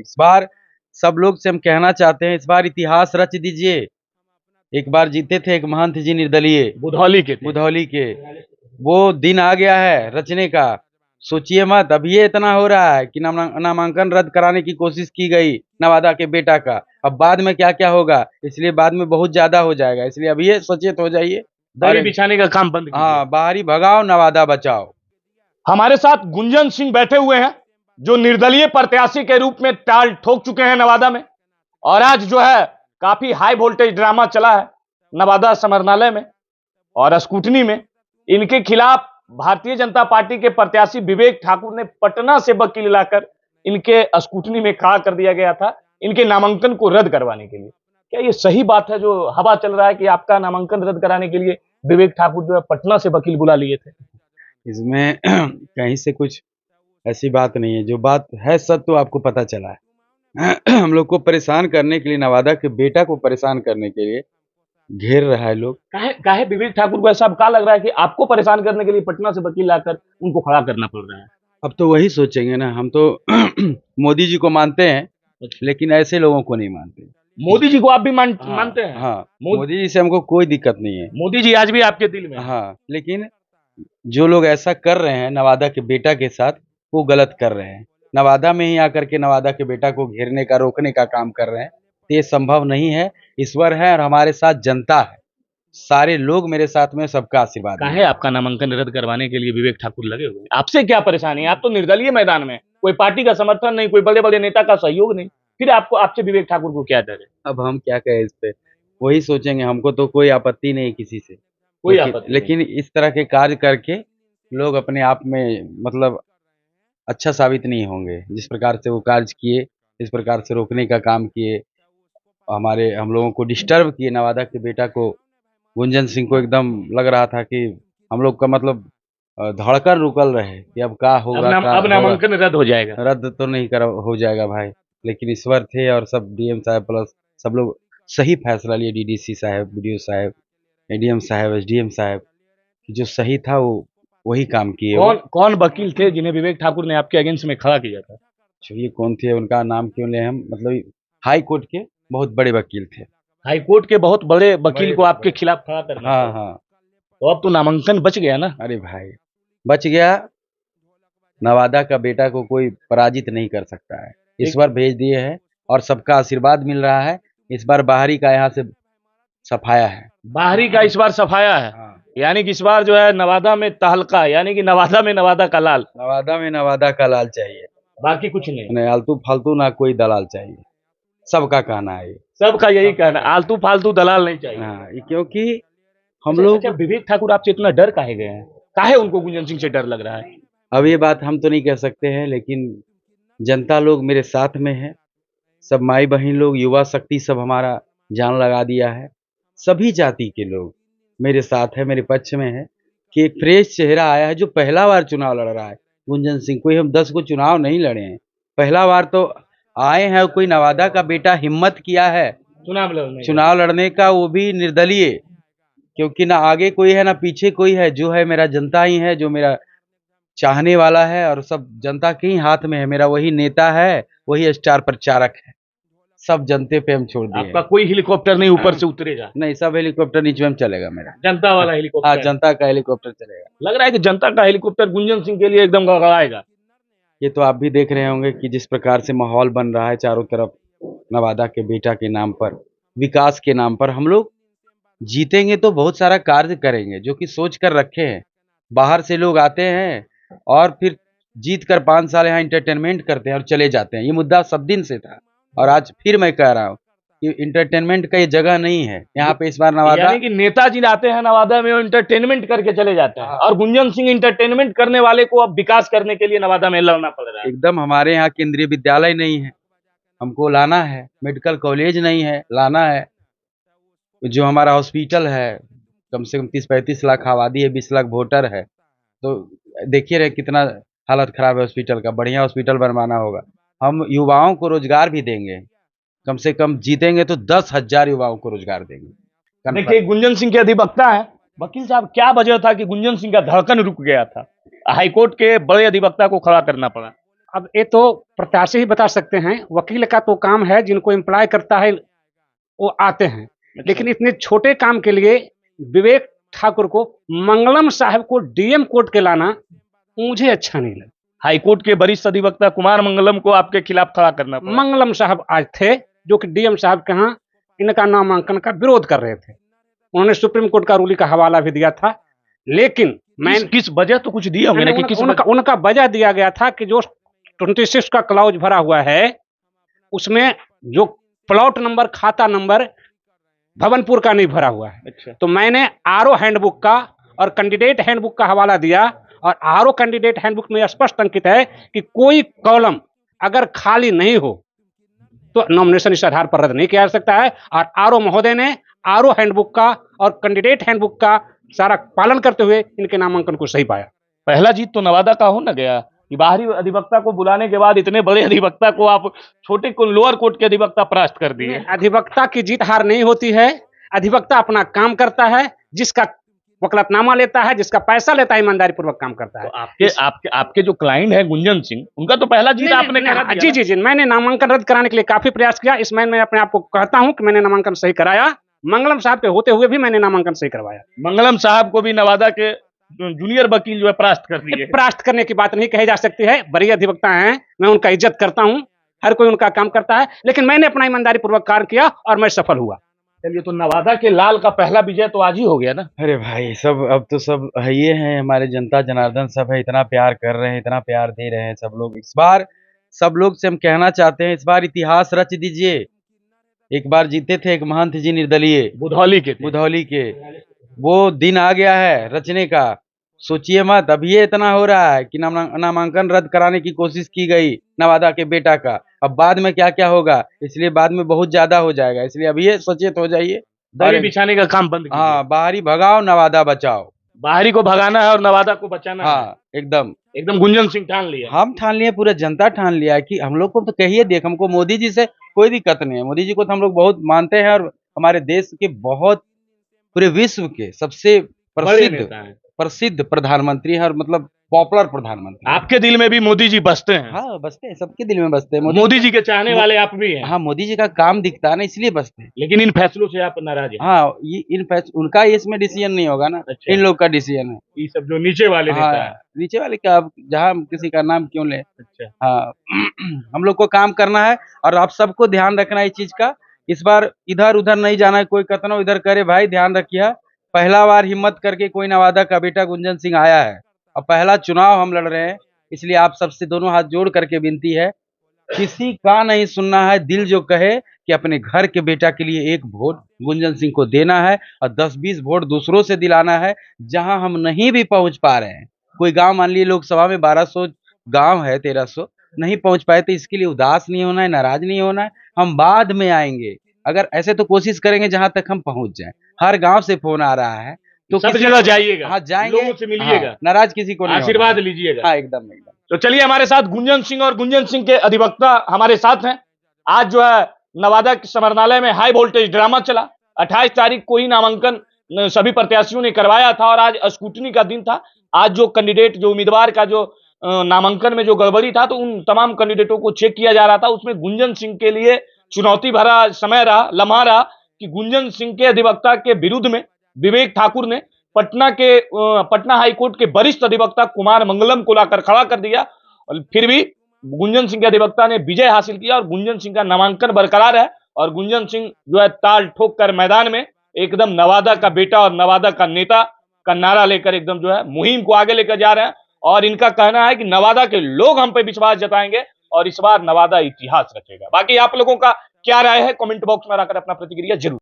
इस बार सब लोग से हम कहना चाहते हैं, इस बार इतिहास रच दीजिए। एक बार जीते थे एक महंत जी निर्दलीय बुधौली के, वो दिन आ गया है रचने का। सोचिए मत, अब ये इतना हो रहा है कि नामांकन रद्द कराने की कोशिश की गई नवादा के बेटा का, अब बाद में क्या क्या होगा, इसलिए बाद में बहुत ज्यादा हो जाएगा, इसलिए अब ये सचेत हो जाइए। दही बिछाने का काम बंद कीजिए। हाँ, बाहरी भगाओ, नवादा बचाओ। हमारे साथ गुंजन सिंह बैठे हुए हैं, जो निर्दलीय प्रत्याशी के रूप में ताल ठोक चुके हैं नवादा में, और आज जो है काफी हाई वोल्टेज ड्रामा चला है नवादा समरनालय में और स्कूटनी में। इनके खिलाफ भारतीय जनता पार्टी के प्रत्याशी विवेक ठाकुर ने पटना से वकील लाकर इनके स्कूटनी में खड़ा कर दिया गया था, इनके नामांकन को रद्द करवाने के लिए। क्या ये सही बात है जो हवा चल रहा है कि आपका नामांकन रद्द कराने के लिए विवेक ठाकुर जो है पटना से वकील बुला लिए थे? इसमें कहीं से कुछ ऐसी बात नहीं है, जो बात है सत्य तो आपको पता चला है। हम लोग को परेशान करने के लिए, नवादा के बेटा को परेशान करने के लिए घेर रहा है लोग। काहे विवेक ठाकुर को ऐसा क्या लग रहा है कि आपको परेशान करने के लिए पटना से वकील लाकर उनको खड़ा करना पड़ रहा है? अब तो वही सोचेंगे ना, हम तो मोदी जी को मानते हैं, लेकिन ऐसे लोगों को नहीं मानते। मोदी जी को आप भी मानते हैं? हाँ, मोदी जी से हमको कोई दिक्कत नहीं है। मोदी जी आज भी आपके दिल में? हाँ, लेकिन जो लोग ऐसा कर रहे हैं नवादा के बेटा के साथ, वो गलत कर रहे हैं। नवादा में ही आकर के नवादा के बेटा को घेरने का, रोकने का काम कर रहे हैं, तो ये संभव नहीं है। ईश्वर है और हमारे साथ जनता है, सारे लोग मेरे साथ में, सबका आशीर्वाद है। आपका नामांकन रद्द करवाने के लिए विवेक ठाकुर लगे हुए हैं, आपसे क्या परेशानी है? आप तो निर्दलीय मैदान में, कोई पार्टी का समर्थन नहीं, कोई बड़े बड़े नेता का सहयोग नहीं, फिर आपको आपसे विवेक ठाकुर को क्या डर है? अब हम क्या कहें इस पे, वही सोचेंगे। हमको तो कोई आपत्ति नहीं किसी से, कोई आपत्ति लेकिन इस तरह के कार्य करके लोग अपने आप में मतलब अच्छा साबित नहीं होंगे। जिस प्रकार से वो कार्य किए, इस प्रकार से रोकने का काम किए, हम लोगों को डिस्टर्ब किए। नवादा के बेटा को, गुंजन सिंह को एकदम लग रहा था कि हम लोग का मतलब धड़कन रुकल रहे कि अब क्या होगा, अब नामांकन रद्द हो जाएगा। रद्द तो नहीं कर हो जाएगा भाई, लेकिन ईश्वर थे और सब डीएम साहब प्लस सब लोग सही फैसला लिए। डीडीसी साहब, बीडीओ साहब, एडीएम साहब, एसडीएम साहब, जो सही था वो वही काम किए। कौन वकील थे जिन्हें विवेक ठाकुर ने आपके अगेंस्ट में खड़ा किया था? चलिए कौन थे, उनका नाम क्यों ले हम, मतलब हाई कोर्ट के बहुत बड़े वकील थे। हाई कोर्ट के बहुत बड़े वकील को आपके खिलाफ खड़ा करना? हाँ हाँ। तो अब तो नामांकन बच गया ना? अरे भाई बच गया, नवादा का बेटा को कोई पराजित नहीं कर सकता है। इस बार भेज दिए हैं और सबका आशीर्वाद मिल रहा है। इस बार बाहरी का यहाँ से सफाया है। बाहरी का इस बार सफाया है। हाँ। यानी कि इस बार जो है नवादा में तहलका, यानी कि नवादा में नवादा का लाल। नवादा में नवादा का लाल चाहिए, बाकी कुछ नहीं। आलतू फालतू ना कोई दलाल चाहिए, सबका कहना है। सबका यही कहना, आलतू फालतू दलाल नहीं चाहिए। हाँ, क्योंकि हम लोग विवेक ठाकुर आपसे इतना डर काहे गए हैं? काहे उनको गुंजन सिंह से डर लग रहा है? अब ये बात हम तो नहीं कह सकते हैं, लेकिन जनता लोग मेरे साथ में है, सब माई बहन लोग, युवा शक्ति सब हमारा जान लगा दिया है। सभी जाति के लोग मेरे साथ है, मेरे पक्ष में है कि एक फ्रेश चेहरा आया है जो पहला बार चुनाव लड़ रहा है। गुंजन सिंह, कोई हम 10 को चुनाव नहीं लड़े हैं, पहला बार तो आए हैं। कोई नवादा का बेटा हिम्मत किया है चुनाव लड़ने का, वो भी निर्दलीय, क्योंकि ना आगे कोई है ना पीछे कोई है। जो है मेरा जनता ही है, जो मेरा चाहने वाला है, और सब जनता के ही हाथ में है। मेरा वही नेता है, वही स्टार प्रचारक है, सब जनते पे हम छोड़ दिए। आपका कोई हेलीकॉप्टर नहीं ऊपर से उतरेगा? नहीं, सब हेलीकॉप्टर नीचे में चलेगा मेरा, जनता वाला हेलीकॉप्टर। हाँ, जनता का हेलीकॉप्टर चलेगा। लग रहा है कि जनता का हेलीकॉप्टर गुंजन सिंह के लिए एकदम गड़गड़ाएगा। ये तो आप भी देख रहे होंगे कि जिस प्रकार से माहौल बन रहा है चारों तरफ, नवादा के बेटा के नाम पर, विकास के नाम पर। हम लोग जीतेंगे तो बहुत सारा कार्य करेंगे जो कि सोच कर रखे हैं। बाहर से लोग आते हैं और फिर जीत कर 5 साल यहाँ इंटरटेनमेंट करते हैं और चले जाते हैं। ये मुद्दा सब दिन से था, और आज फिर मैं कह रहा हूँ कि इंटरटेनमेंट का ये जगह नहीं है यहाँ पे। इस बार नवादा, यानी कि नेताजी आते हैं नवादा में, वो इंटरटेनमेंट करके चले जाते हैं, और गुंजन सिंह इंटरटेनमेंट करने वाले को अब विकास करने के लिए नवादा में लड़ना पड़ रहा है। एकदम। हमारे यहाँ केंद्रीय विद्यालय नहीं है, हमको लाना है। मेडिकल कॉलेज नहीं है, लाना है। जो हमारा हॉस्पिटल है, कम से कम 30-35 लाख आबादी है, 20 लाख वोटर है, तो देखिए रहे कितना हालत खराब है हॉस्पिटल का। बढ़िया हॉस्पिटल बनवाना होगा। हम युवाओं को रोजगार भी देंगे, कम से कम जीतेंगे तो 10,000 युवाओं को रोजगार देंगे। देखिए, गुंजन सिंह के अधिवक्ता है। वकील साहब, क्या वजह था कि गुंजन सिंह का धड़कन रुक गया था? हाईकोर्ट के बड़े अधिवक्ता को खड़ा करना पड़ा। अब ये तो प्रत्याशी ही बता सकते हैं, वकील का तो काम है, जिनको एम्प्लॉय करता है वो आते हैं। लेकिन इतने छोटे काम के लिए विवेक ठाकुर को, मंगलम साहब को डीएम कोर्ट के लाना मुझे अच्छा नहीं लगा। हाईकोर्ट के वरिष्ठ अधिवक्ता कुमार मंगलम को आपके खिलाफ खड़ा करना पड़ा। मंगलम साहब आज थे, जो कि डीएम साहब के यहाँ इनका नामांकन का विरोध कर रहे थे। उन्होंने सुप्रीम कोर्ट का रूलिंग का हवाला भी दिया था, लेकिन मैं किस वजह तो कुछ दिया मैंने कि किस उनका वजह दिया गया था कि जो 26 का क्लाउज भरा हुआ है, उसमें जो प्लॉट नंबर, खाता नंबर भवनपुर का नहीं भरा हुआ है। अच्छा। तो मैंने आरओ हैंडबुक का और कैंडिडेट हैंडबुक का हवाला दिया, और आरओ कैंडिडेट हैंडबुक में स्पष्ट अंकित है कि कोई कॉलम अगर खाली नहीं हो तो नॉमिनेशन इस आधार पर रद्द नहीं किया जा सकता है। और आरओ महोदय ने आरओ हैंडबुक का और कैंडिडेट हैंडबुक का सारा पालन करते हुए इनके नामांकन को सही पाया। पहला जीत तो नवादा का हो न गया कि बाहरी अधिवक्ता को बुलाने के बाद इतने बड़े अधिवक्ता को आप छोटे को लोअर कोर्ट के अधिवक्ता परास्त कर दिए। अधिवक्ता की जीत हार नहीं होती है, अधिवक्ता अपना काम करता है, जिसका वकालतनामा लेता है, जिसका पैसा लेता है, ईमानदारी पूर्वक काम करता है। तो आपके जो क्लाइंट है गुंजन सिंह, उनका तो पहला जीत आपने करा दिया। जी जी जी, मैंने नामांकन रद्द कराने के लिए काफी प्रयास किया। इसमें मैं अपने आप को कहता हूं कि मैंने नामांकन सही कराया। मंगलम साहब के होते हुए भी मैंने नामांकन सही करवाया। मंगलम साहब को भी नवादा के जूनियर वकील जो है परास्त कर दिए। परास्त करने की बात नहीं कही जा सकती है, बड़ी अधिवक्ता हैं, मैं उनका इज्जत करता हूं, हर कोई उनका काम करता है, लेकिन मैंने अपना ईमानदारी पूर्वक कार्य किया और मैं सफल हुआ। चलिए, तो नवादा के लाल का पहला विजय तो आज ही हो गया ना। अरे भाई, सब अब तो सब है, ये हैं हमारे जनता जनार्दन, सब है, इतना प्यार कर रहे हैं, इतना प्यार दे रहे हैं सब लोग। इस बार सब लोग से हम कहना चाहते हैं, इस बार इतिहास रच दीजिए। एक बार जीते थे एक महंत जी निर्दलीय बुधौली के, वो दिन आ गया है रचने का। सोचिए मत, अब ये इतना हो रहा है कि नामांकन रद्द कराने की कोशिश की गई नवादा के बेटा का, अब बाद में क्या क्या होगा, इसलिए बाद में बहुत ज्यादा हो जाएगा, इसलिए अब ये सचेत हो जाइए। दरी बिछाने का काम बंद कीजिए। हाँ, बाहरी भगाओ, नवादा बचाओ। बाहरी को भगाना है और नवादा को बचाना है। हाँ, एकदम गुंजन सिंह ठान लिया, हम ठान लिए, पूरा जनता ठान लिया है कि हम लोग को तो कहिए, देख, हमको मोदी जी से कोई दिक्कत नहीं है। मोदी जी को तो हम लोग बहुत मानते हैं, और हमारे देश के बहुत, पूरे विश्व के सबसे प्रसिद्ध प्रधानमंत्री है, और मतलब पॉपुलर प्रधानमंत्री। आपके दिल में भी मोदी जी बसते हैं? हाँ, बसते हैं, सबके दिल में बसते हैं। मोदी जी के चाहने वाले आप भी हैं? हाँ, मोदी जी का काम दिखता है ना, इसलिए बसते हैं। लेकिन इन फैसलों से आप नाराज हैं? हाँ, ये उनका इसमें डिसीजन नहीं होगा ना। अच्छा। इन लोग का डिसीजन है, ये सब जो नीचे वाले नेता है। नीचे वाले का, जहाँ किसी का नाम क्यों ले। अच्छा। हाँ हम लोग को काम करना है, और आप सबको ध्यान रखना है इस चीज का। इस बार इधर उधर नहीं जाना है, कोई कतनो इधर करे भाई, ध्यान रखिए। पहला बार हिम्मत करके कोई नवादा का बेटा गुंजन सिंह आया है, और पहला चुनाव हम लड़ रहे हैं, इसलिए आप सबसे दोनों हाथ जोड़ करके विनती है, किसी का नहीं सुनना है। दिल जो कहे कि अपने घर के बेटा के लिए एक वोट गुंजन सिंह को देना है, और 10-20 वोट दूसरों से दिलाना है, जहां हम नहीं भी पहुंच पा रहे हैं। कोई गांव, मान लीजिए लोकसभा में 1200 गांव है, 1300 नहीं पहुंच पाए, तो इसके लिए उदास नहीं होना है, नाराज नहीं होना है। हम बाद में आएंगे, अगर ऐसे तो कोशिश करेंगे जहां तक हम पहुंच जाएं। हर गांव से फोन आ रहा है, तो सब जगह जाइएगा। हाँ, जाएंगे, लोगों से मिलिएगा। हाँ, नाराज किसी को नहीं, आशीर्वाद लीजिएगा। हाँ, एकदम। तो चलिए, हमारे साथ गुंजन सिंह और गुंजन सिंह के अधिवक्ता हमारे साथ हैं। आज जो है नवादा के समरनालय में हाई वोल्टेज ड्रामा चला। 28 तारीख को ही नामांकन सभी प्रत्याशियों ने करवाया था, और आज स्क्रूटनी का दिन था। आज जो कैंडिडेट, जो उम्मीदवार का जो नामांकन में जो गड़बड़ी था, तो उन तमाम कैंडिडेटों को चेक किया जा रहा था। उसमें गुंजन सिंह के लिए चुनौती भरा समय रहा, लम्हा रहा कि गुंजन सिंह के अधिवक्ता के विरुद्ध में विवेक ठाकुर ने पटना हाईकोर्ट के वरिष्ठ अधिवक्ता कुमार मंगलम को लाकर खड़ा कर दिया, और फिर भी गुंजन सिंह के अधिवक्ता ने विजय हासिल किया, और गुंजन सिंह का नामांकन बरकरार है। और गुंजन सिंह जो है ताल ठोक कर मैदान में एकदम नवादा का बेटा और नवादा का नेता का नारा लेकर एकदम जो है मुहिम को आगे लेकर जा रहे हैं। और इनका कहना है कि नवादा के लोग हम पे विश्वास जताएंगे, और इस बार नवादा इतिहास रचेगा। बाकी आप लोगों का क्या राय है, कमेंट बॉक्स में आकर अपना प्रतिक्रिया जरूर